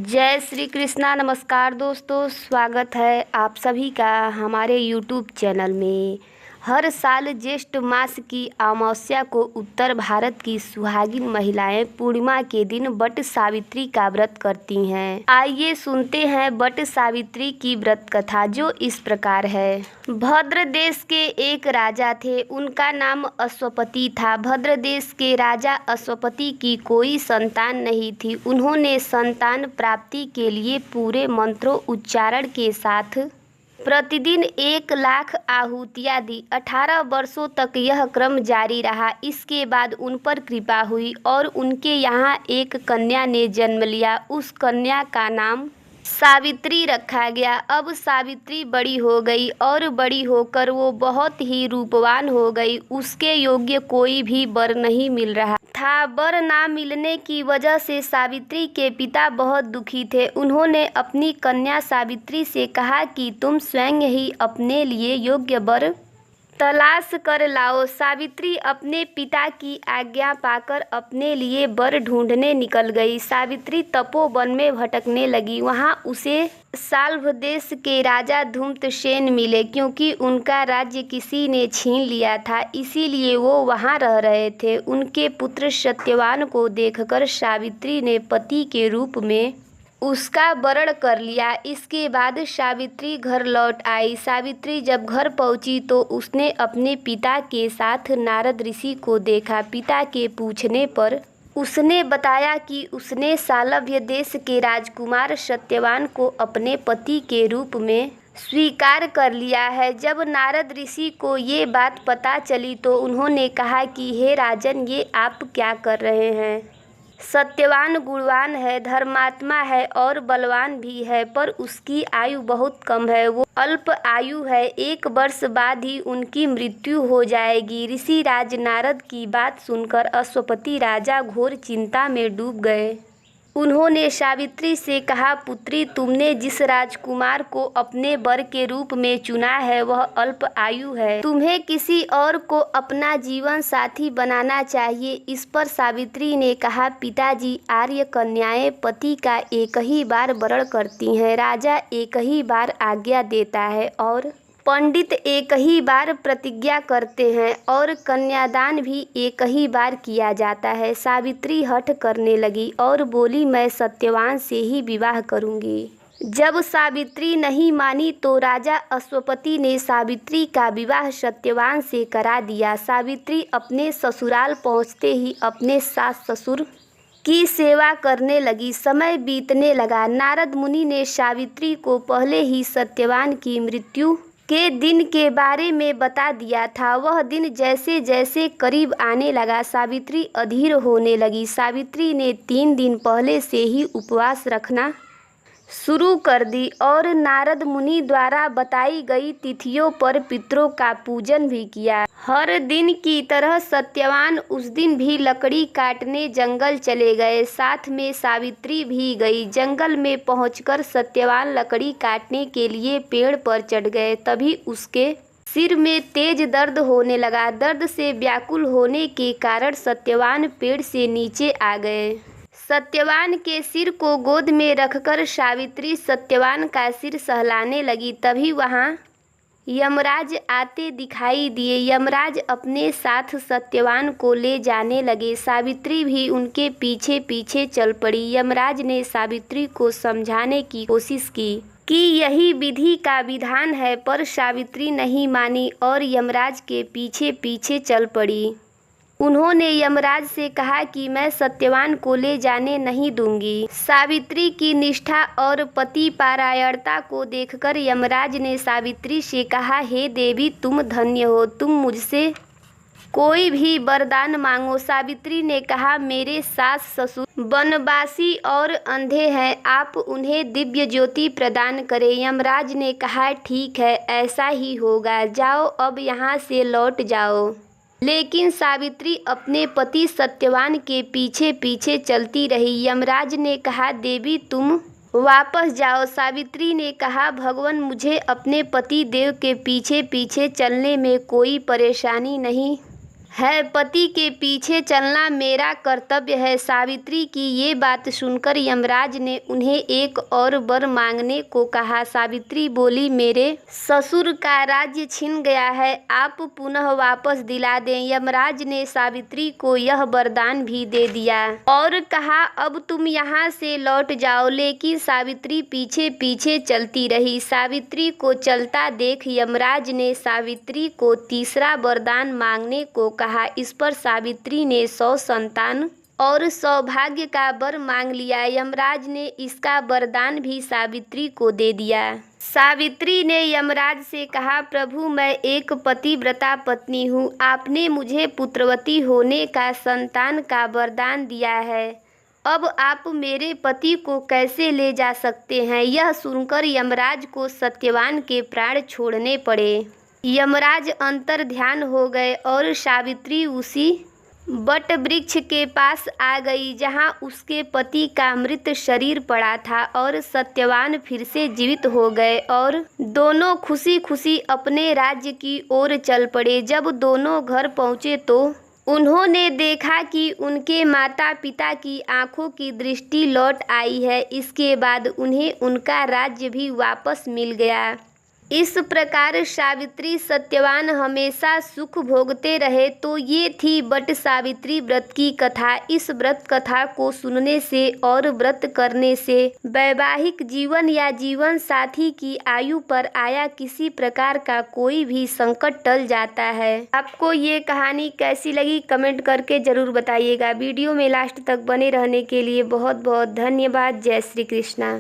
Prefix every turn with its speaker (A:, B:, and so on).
A: जय श्री कृष्णा। नमस्कार दोस्तों, स्वागत है आप सभी का हमारे यूट्यूब चैनल में। हर साल ज्येष्ठ मास की अमावस्या को उत्तर भारत की सुहागिन महिलाएं पूर्णिमा के दिन वट सावित्री का व्रत करती हैं। आइए सुनते हैं वट सावित्री की व्रत कथा, जो इस प्रकार है। भद्र देश के एक राजा थे, उनका नाम अश्वपति था। भद्र देश के राजा अश्वपति की कोई संतान नहीं थी। उन्होंने संतान प्राप्ति के लिए पूरे मंत्रों उच्चारण के साथ प्रतिदिन 1,00,000 आहुतियाँ दी। 18 वर्षों तक यह क्रम जारी रहा। इसके बाद उन पर कृपा हुई और उनके यहाँ एक कन्या ने जन्म लिया। उस कन्या का नाम सावित्री रखा गया। अब सावित्री बड़ी हो गई और बड़ी होकर वो बहुत ही रूपवान हो गई। उसके योग्य कोई भी वर नहीं मिल रहा था। वर ना मिलने की वजह से सावित्री के पिता बहुत दुखी थे। उन्होंने अपनी कन्या सावित्री से कहा कि तुम स्वयं ही अपने लिए योग्य वर तलाश कर लाओ। सावित्री अपने पिता की आज्ञा पाकर अपने लिए वर ढूंढने निकल गई। सावित्री तपोवन में भटकने लगी। वहां उसे साल्व देश के राजा धूम्रसेन मिले। क्योंकि उनका राज्य किसी ने छीन लिया था, इसीलिए वो वहां रह रहे थे। उनके पुत्र सत्यवान को देखकर सावित्री ने पति के रूप में उसका वरण कर लिया। इसके बाद सावित्री घर लौट आई। सावित्री जब घर पहुंची तो उसने अपने पिता के साथ नारद ऋषि को देखा। पिता के पूछने पर उसने बताया कि उसने सालव्य देश के राजकुमार सत्यवान को अपने पति के रूप में स्वीकार कर लिया है। जब नारद ऋषि को ये बात पता चली तो उन्होंने कहा कि हे राजन, ये आप क्या कर रहे हैं? सत्यवान गुणवान है, धर्मात्मा है और बलवान भी है, पर उसकी आयु बहुत कम है। वो अल्प आयु है। 1 वर्ष बाद ही उनकी मृत्यु हो जाएगी। ऋषिराज नारद की बात सुनकर अश्वपति राजा घोर चिंता में डूब गए। उन्होंने सावित्री से कहा, पुत्री, तुमने जिस राजकुमार को अपने वर के रूप में चुना है वह अल्प आयु है। तुम्हें किसी और को अपना जीवन साथी बनाना चाहिए। इस पर सावित्री ने कहा, पिताजी, आर्य कन्याएं पति का एक ही बार वरण करती हैं। राजा एक ही बार आज्ञा देता है और पंडित एक ही बार प्रतिज्ञा करते हैं और कन्यादान भी एक ही बार किया जाता है। सावित्री हठ करने लगी और बोली, मैं सत्यवान से ही विवाह करूंगी। जब सावित्री नहीं मानी तो राजा अश्वपति ने सावित्री का विवाह सत्यवान से करा दिया। सावित्री अपने ससुराल पहुंचते ही अपने सास ससुर की सेवा करने लगी। समय बीतने लगा। नारद मुनि ने सावित्री को पहले ही सत्यवान की मृत्यु के दिन के बारे में बता दिया था। वह दिन जैसे जैसे करीब आने लगा, सावित्री अधीर होने लगी। सावित्री ने 3 दिन पहले से ही उपवास रखना शुरू कर दी और नारद मुनि द्वारा बताई गई तिथियों पर पितरों का पूजन भी किया। हर दिन की तरह सत्यवान उस दिन भी लकड़ी काटने जंगल चले गए। साथ में सावित्री भी गई। जंगल में पहुंचकर सत्यवान लकड़ी काटने के लिए पेड़ पर चढ़ गए। तभी उसके सिर में तेज दर्द होने लगा। दर्द से व्याकुल होने के कारण सत्यवान पेड़ से नीचे आ गए। सत्यवान के सिर को गोद में रखकर सावित्री सत्यवान का सिर सहलाने लगी। तभी वहां यमराज आते दिखाई दिए। यमराज अपने साथ सत्यवान को ले जाने लगे। सावित्री भी उनके पीछे पीछे चल पड़ी। यमराज ने सावित्री को समझाने की कोशिश की कि यही विधि का विधान है, पर सावित्री नहीं मानी और यमराज के पीछे पीछे चल पड़ी। उन्होंने यमराज से कहा कि मैं सत्यवान को ले जाने नहीं दूंगी। सावित्री की निष्ठा और पति पारायणता को देखकर यमराज ने सावित्री से कहा, हे देवी, तुम धन्य हो, तुम मुझसे कोई भी वरदान मांगो। सावित्री ने कहा, मेरे सास ससुर वनवासी और अंधे हैं, आप उन्हें दिव्य ज्योति प्रदान करें। यमराज ने कहा, ठीक है, ऐसा ही होगा, जाओ अब यहाँ से लौट जाओ। लेकिन सावित्री अपने पति सत्यवान के पीछे पीछे चलती रही। यमराज ने कहा, देवी, तुम वापस जाओ। सावित्री ने कहा, भगवान, मुझे अपने पति देव के पीछे पीछे चलने में कोई परेशानी नहीं है, पति के पीछे चलना मेरा कर्तव्य है। सावित्री की ये बात सुनकर यमराज ने उन्हें एक और वर मांगने को कहा। सावित्री बोली, मेरे ससुर का राज्य छिन गया है, आप पुनः वापस दिला दें। यमराज ने सावित्री को यह वरदान भी दे दिया और कहा, अब तुम यहाँ से लौट जाओ। लेकिन सावित्री पीछे पीछे चलती रही। सावित्री को चलता देख यमराज ने सावित्री को तीसरा वरदान मांगने को कहा। इस पर सावित्री ने 100 संतान और सौभाग्य का वर मांग लिया। यमराज ने इसका वरदान भी सावित्री को दे दिया। सावित्री ने यमराज से कहा, प्रभु, मैं एक पतिव्रता पत्नी हूँ, आपने मुझे पुत्रवती होने का, संतान का वरदान दिया है, अब आप मेरे पति को कैसे ले जा सकते हैं। यह सुनकर यमराज को सत्यवान के प्राण छोड़ने पड़े। यमराज अंतर ध्यान हो गए और सावित्री उसी बट वृक्ष के पास आ गई जहां उसके पति का मृत शरीर पड़ा था और सत्यवान फिर से जीवित हो गए और दोनों खुशी खुशी अपने राज्य की ओर चल पड़े। जब दोनों घर पहुंचे तो उन्होंने देखा कि उनके माता पिता की आंखों की दृष्टि लौट आई है। इसके बाद उन्हें उनका राज्य भी वापस मिल गया। इस प्रकार सावित्री सत्यवान हमेशा सुख भोगते रहे। तो ये थी बट सावित्री व्रत की कथा। इस व्रत कथा को सुनने से और व्रत करने से वैवाहिक जीवन या जीवन साथी की आयु पर आया किसी प्रकार का कोई भी संकट टल जाता है। आपको ये कहानी कैसी लगी कमेंट करके जरूर बताइएगा। वीडियो में लास्ट तक बने रहने के लिए बहुत बहुत धन्यवाद। जय श्री कृष्णा।